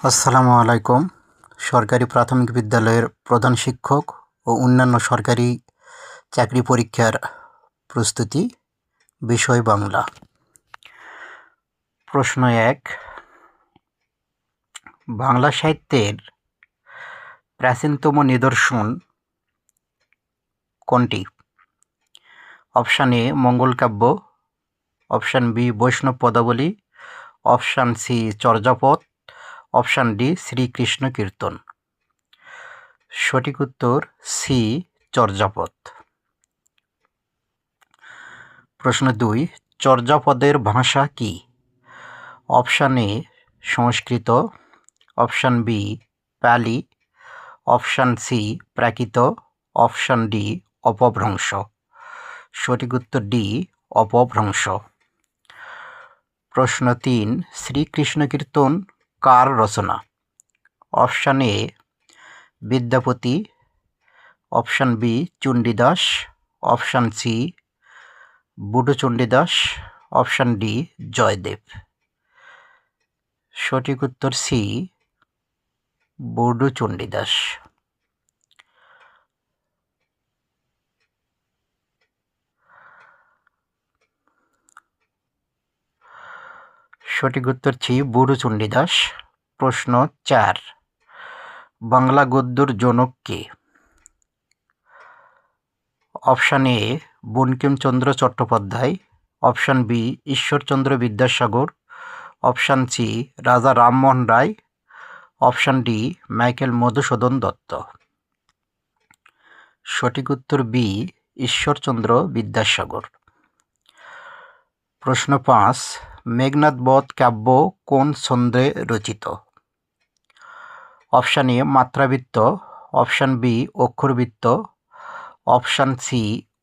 আসসালামু আলাইকুম। সরকারি প্রাথমিক বিদ্যালয়ের প্রধান শিক্ষক ও অন্যান্য সরকারি চাকরি পরীক্ষার প্রস্তুতি, বিষয় বাংলা। প্রশ্ন ১, বাংলা সাহিত্যের প্রাচীনতম নিদর্শন কোনটি? অপশান এ মঙ্গল কাব্য, অপশান বি বৈষ্ণব পদাবলী, option C Charyapada, option D Srikrishna Kirtan. সঠিক উত্তর সি চর্যাপদ। প্রশ্ন ২, চর্যাপদের ভাষা কি? Option A Sanskrit, option B Pali, option C Prakrit, option D Apabhramsa. সঠিক উত্তর ডি অপভ্রংশ। প্রশ্ন ৩, শ্রীকৃষ্ণ কীর্তন কার রচনা? Option A Vidyapati, option B Chandidas, option C বুড়ো চণ্ডীদাস, অপশান ডি জয়দেব। সঠিক উত্তর সি বুড়ো চণ্ডীদাস। সঠিক উত্তর সি বুড়ো চণ্ডীদাস। প্রশ্ন ৪, বাংলা গদ্যের জনক কে? Option A Bankimchandra Chattopadhyay, option B Ishwarchandra Vidyasagar, option C Raja Rammohan Roy, option D Michael Madhusudan Dutt. সঠিক উত্তর বি ঈশ্বরচন্দ্র বিদ্যাসাগর। প্রশ্ন ৫, মেঘনাদ বধ কাব্য কোন ছন্দে রচিত? অপশান এ মাত্রাবৃত্ত, অপশান বি অক্ষরবৃত্ত, অপশান সি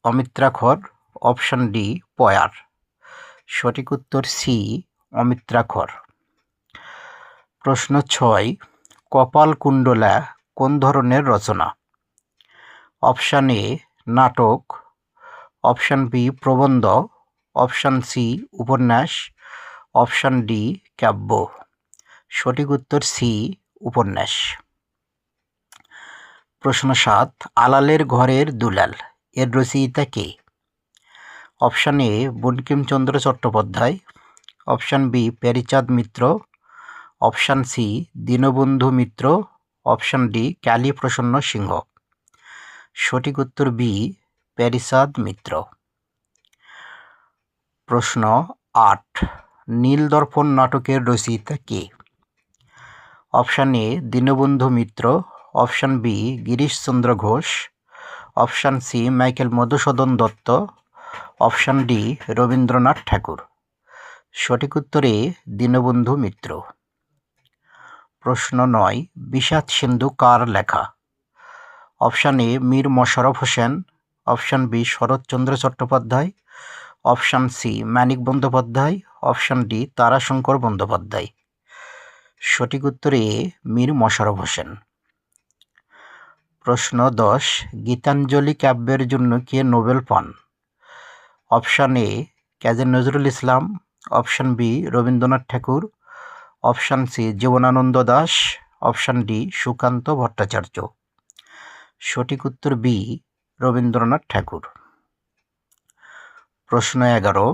অমিত্রাক্ষর, অপশান ডি পয়ার। সঠিক উত্তর সি অমিত্রাক্ষর। প্রশ্ন ৬, কপালকুণ্ডলা কোন ধরনের রচনা? অপশান এ নাটক, অপশান বি প্রবন্ধ, অপশান সি উপন্যাস, অপশান ডি কাব্য। সঠিক উত্তর সি উপন্যাস। প্রশ্ন ৭, আলালের ঘরের দুলাল এর রচয়িতা কে? Option A Bankimchandra Chattopadhyay, option B Pyarichand Mitra, option C Dinabandhu Mitra, option D Kaliprasanna Singha. সঠিক উত্তর বি প্যারীচাঁদ মিত্র। প্রশ্ন ৮, নীলদর্পণ নাটকের রচয়িতা কে? Option A Dinabandhu Mitra, option B Girishchandra Ghosh, option C Michael Madhusudan Dutt, option D Rabindranath Tagore. সঠিক উত্তর এ দীনবন্ধু মিত্র। প্রশ্ন ৯, বিষাদ সিন্ধু কার লেখা? Option A Mir Mosharraf Hossain, option B Saratchandra Chattopadhyay, option C Manik Bandyopadhyay, option D Tarashankar Bandyopadhyay. সঠিক উত্তর এ মীর মশাররফ হোসেন। প্রশ্ন ১০, গীতাঞ্জলি কাব্যের জন্য কে নোবেল পান? Option A Kazi Nazrul Islam, option B Rabindranath Tagore, option C Jibanananda Das, option D Sukanta Bhattacharya. সঠিক উত্তর বি রবীন্দ্রনাথ ঠাকুর। প্রশ্ন ১১,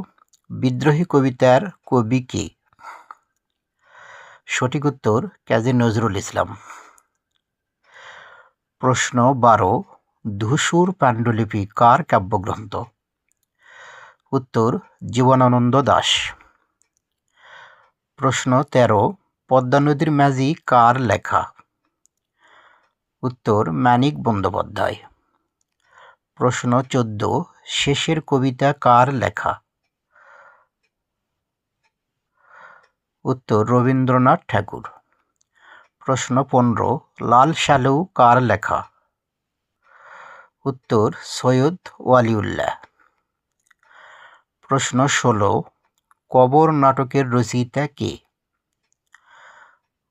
বিদ্রোহী কবিতার কবি কে? সঠিক উত্তর কাজী নজরুল ইসলাম। প্রশ্ন ১২, ধূসর পাণ্ডুলিপি কার কাব্যগ্রন্থ? উত্তর জীবনানন্দ দাশ। প্রশ্ন ১৩, পদ্মা নদীর মাঝি কার লেখা? উত্তর মানিক বন্দ্যোপাধ্যায়। প্রশ্ন ১৪, শেষের কবিতা কার লেখা? উত্তর রবীন্দ্রনাথ ঠাকুর। প্রশ্ন ১৫, লাল সালু কার লেখা? উত্তর সৈয়দ ওয়ালিউল্লাহ। প্রশ্ন ১৬, কবর নাটকের রচয়িতা কে?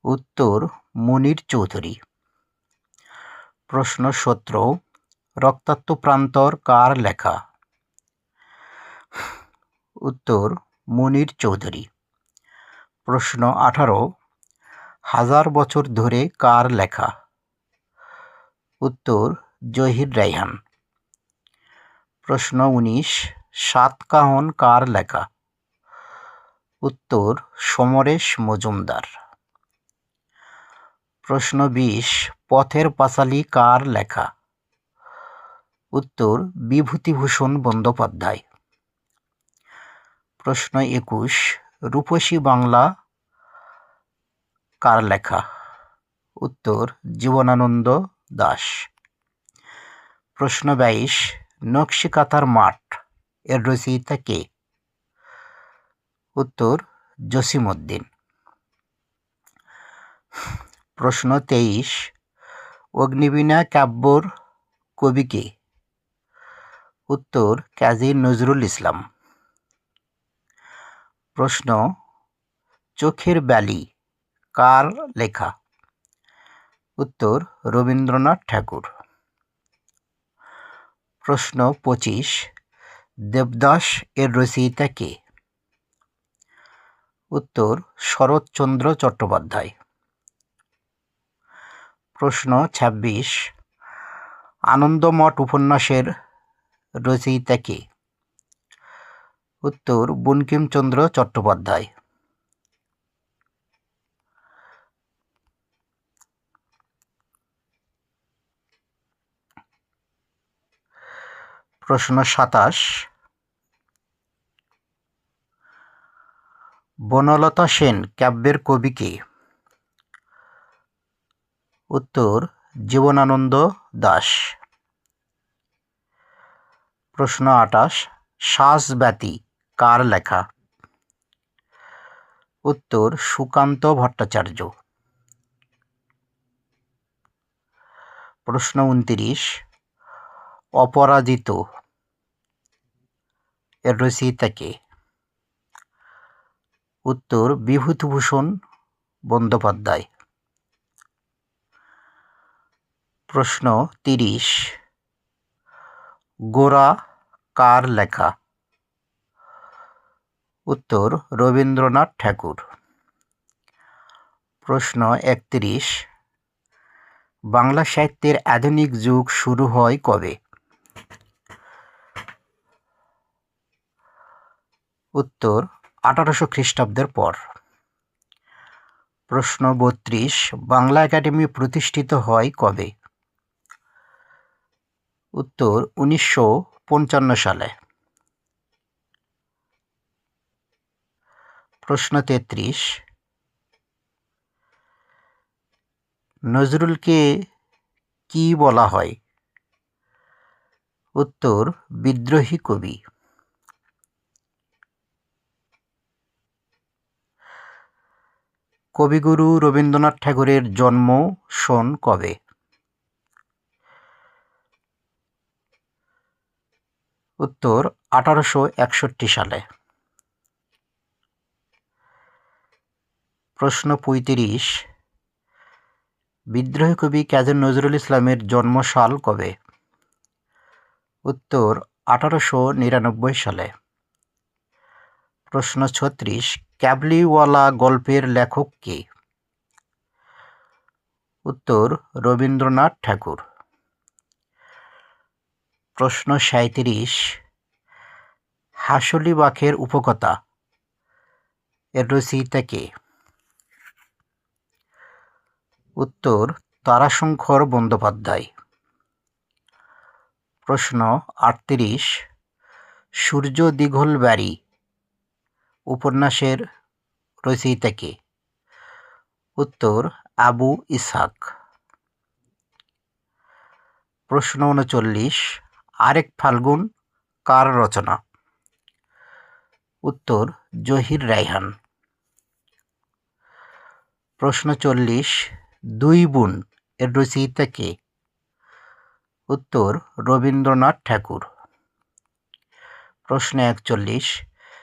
উত্তর মুনীর চৌধুরী। প্রশ্ন ১৭, রক্তাক্ত প্রান্তর কার লেখা? উত্তর মুনীর চৌধুরী। প্রশ্ন ১৮, হাজার বছর ধরে কার লেখা? উত্তর জহির রায়হান। প্রশ্ন 19, সাতকাহন কার লেখা? উত্তর সমরেশ মজুমদার। প্রশ্ন 20, পথের পাঁচালী কার লেখা? উত্তর বিভূতিভূষণ বন্দ্যোপাধ্যায়। প্রশ্ন 21, রূপসী বাংলা কার লেখা? উত্তর জীবনানন্দ দাশ। প্রশ্ন 22, নকশিকাঁথার মাঠ এর রচয়িতা কে? উত্তর জসিমউদ্দিন। প্রশ্ন 23, অগ্নিবীণা কাব্যর কবি কে? উত্তর কাজী নজরুল ইসলাম। প্রশ্ন, চোখের বালি কার লেখা? উত্তর রবীন্দ্রনাথ ঠাকুর। প্রশ্ন 25, দেবদাস এর রচয়িতা কে? উত্তর শরৎচন্দ্র চট্টোপাধ্যায়। প্রশ্ন 26, আনন্দমঠ উপন্যাসের রচয়িতা কে? উত্তর বঙ্কিমচন্দ্র চট্টোপাধ্যায়। প্রশ্ন 27, বনলতা সেন কাব্যের কবি কে? উত্তর জীবনানন্দ দাশ। প্রশ্ন 28, সাঁঝবাতি কার লেখা? উত্তর সুকান্ত ভট্টাচার্য। প্রশ্ন 29, অপরাজিত এর রচয়িতা কে? উত্তর বিভূতিভূষণ বন্দ্যোপাধ্যায়। প্রশ্ন 30, গোরা কার লেখা? উত্তর রবীন্দ্রনাথ ঠাকুর। প্রশ্ন 31, বাংলা সাহিত্যের আধুনিক যুগ শুরু হয় কবে? উত্তর 1800 খ্রিস্টাব্দের পর। প্রশ্ন 32, বাংলা একাডেমি প্রতিষ্ঠিত হয় কবে? উত্তর 1955 সালে। প্রশ্ন 33, নজরুলকে কি বলা হয়? উত্তর বিদ্রোহী কবি। কবিগুরু রবীন্দ্রনাথ ঠাকুরের জন্ম সন কবে? উত্তর 1861 সালে। প্রশ্ন 35, বিদ্রোহী কবি কাজী নজরুল ইসলামের জন্মসাল কবে? উত্তর 1899 সালে। প্রশ্ন 36, ক্যাবলিওয়ালা গল্পের লেখক কে? উত্তর রবীন্দ্রনাথ ঠাকুর। প্রশ্ন 37, হাঁসলি বাঁকের উপকথা এর রচয়িতা কে? উত্তর তারাশঙ্কর বন্দ্যোপাধ্যায়। প্রশ্ন 38, সূর্য দীঘল বাড়ি উপন্যাসের রচয়িতা কে? উত্তর আবু ইসহাক। প্রশ্ন 39, আরেক ফাল্গুন কার রচনা? উত্তর জহির রায়হান। প্রশ্ন 40, দুই বোন এর রচয়িতা কে? উত্তর রবীন্দ্রনাথ ঠাকুর। প্রশ্ন 41,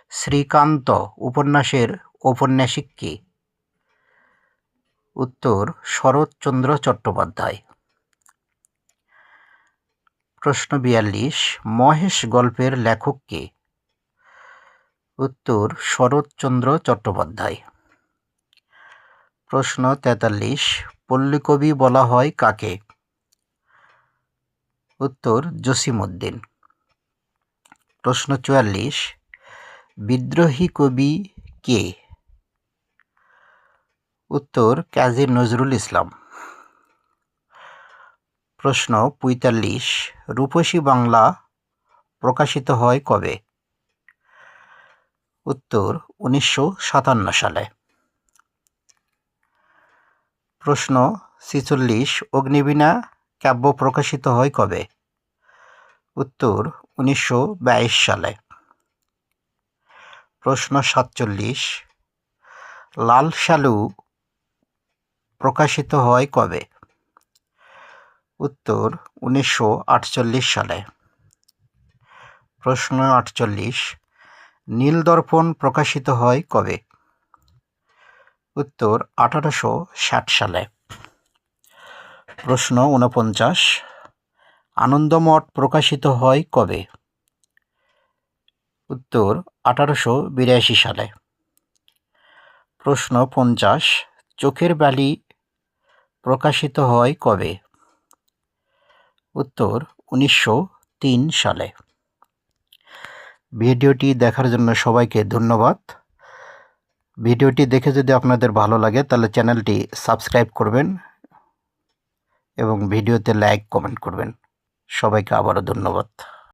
শ্রীকান্ত উপন্যাসের ঔপন্যাসিক কে? উত্তর শরৎচন্দ্র চট্টোপাধ্যায়। প্রশ্ন 42, মহেশ গল্পের লেখক কে? উত্তর শরৎচন্দ্র চট্টোপাধ্যায়। প্রশ্ন ৪৩, পল্লীকবি বলা হয় কাকে? উত্তর জসিমউদ্দিন। প্রশ্ন ৪৪, বিদ্রোহী কবি কে? উত্তর কাজী নজরুল ইসলাম। প্রশ্ন ৪৫, রূপসী বাংলা প্রকাশিত হয় কবে? উত্তর ১৯৫৭ সালে। প্রশ্ন ৪৬, অগ্নিবীণা কাব্য প্রকাশিত হয় কবে? উত্তর ১৯২২ সালে। প্রশ্ন ৪৭, লাল সালু প্রকাশিত হয় কবে? উত্তর ১৯৪৮ সালে। প্রশ্ন ৪৮, নীলদর্পণ প্রকাশিত হয় কবে? উত্তর ১৮৬০ সালে। প্রশ্ন ৪৯, আনন্দমঠ প্রকাশিত হয় কবে? উত্তর ১৮৮২ সালে। প্রশ্ন ৫০, চোখের বালি প্রকাশিত হয় কবে? উত্তর ১৯০৩ সালে। ভিডিওটি দেখার জন্য সবাইকে ধন্যবাদ। ভিডিওটি দেখে যদি আপনাদের ভালো লাগে তাহলে চ্যানেলটি সাবস্ক্রাইব করবেন এবং ভিডিওতে লাইক কমেন্ট করবেন। সবাইকে আবারও ধন্যবাদ।